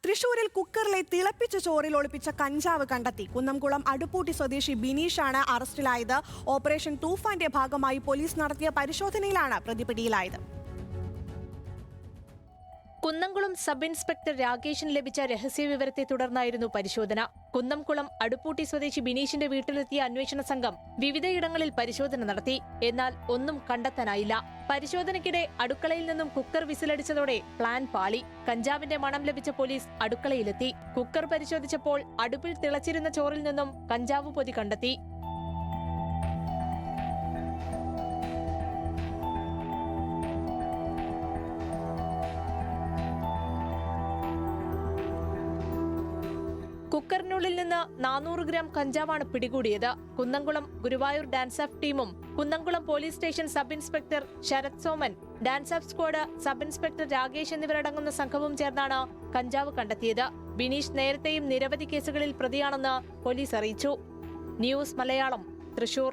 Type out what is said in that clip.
തൃശൂരിൽ കുക്കറിലെ തിളപ്പിച്ച ചോറിൽ ഒളിപ്പിച്ച കഞ്ചാവ് കണ്ടെത്തി. കുന്നംകുളം അടുപ്പൂട്ടി സ്വദേശി ബിനീഷാണ് അറസ്റ്റിലായത്. ഓപ്പറേഷൻ തൂഫാന്റെ ഭാഗമായി പോലീസ് നടത്തിയ പരിശോധനയിലാണ് പ്രതി പിടിയിലായത്. കുന്നംകുളം സബ് ഇൻസ്പെക്ടർ രാകേഷിന് ലഭിച്ച രഹസ്യവിവരത്തെ തുടർന്നായിരുന്നു പരിശോധന. കുന്നംകുളം അടുപ്പൂട്ടി സ്വദേശി ബിനീഷിന്റെ വീട്ടിലെത്തിയ അന്വേഷണ സംഘം വിവിധയിടങ്ങളിൽ പരിശോധന നടത്തി. എന്നാൽ ഒന്നും കണ്ടെത്താനായില്ല. പരിശോധനയ്ക്കിടെ അടുക്കളയിൽ നിന്നും കുക്കർ വിസിലടിച്ചതോടെ പ്ലാൻ പാളി. കഞ്ചാവിന്റെ മണം ലഭിച്ച പോലീസ് അടുക്കളയിലെത്തി. കുക്കർ പരിശോധിച്ചപ്പോൾ അടുപ്പിൽ തിളച്ചിരുന്ന ചോറിൽ നിന്നും കഞ്ചാവ് പൊതി കണ്ടെത്തി. കുക്കറിനുള്ളിൽ നിന്ന് 400 ഗ്രാം കഞ്ചാവാണ് പിടികൂടിയത്. കുന്നംകുളം ഗുരുവായൂർ ഡാൻസ് ഓഫ് ടീമും Kunnamkulam police station sub inspector Sarath Soman, DANSAF squad sub inspector Rakesh എന്നിവരടങ്ങുന്ന സംഘവും ചേർന്നാണ് കഞ്ചാവ് കണ്ടെത്തിയത്. ബിനീഷ് നേരത്തെയും നിരവധി കേസുകളിൽ പ്രതിയാണെന്ന് പോലീസ് അറിയിച്ചു. ന്യൂസ് മലയാളം, തൃശൂർ.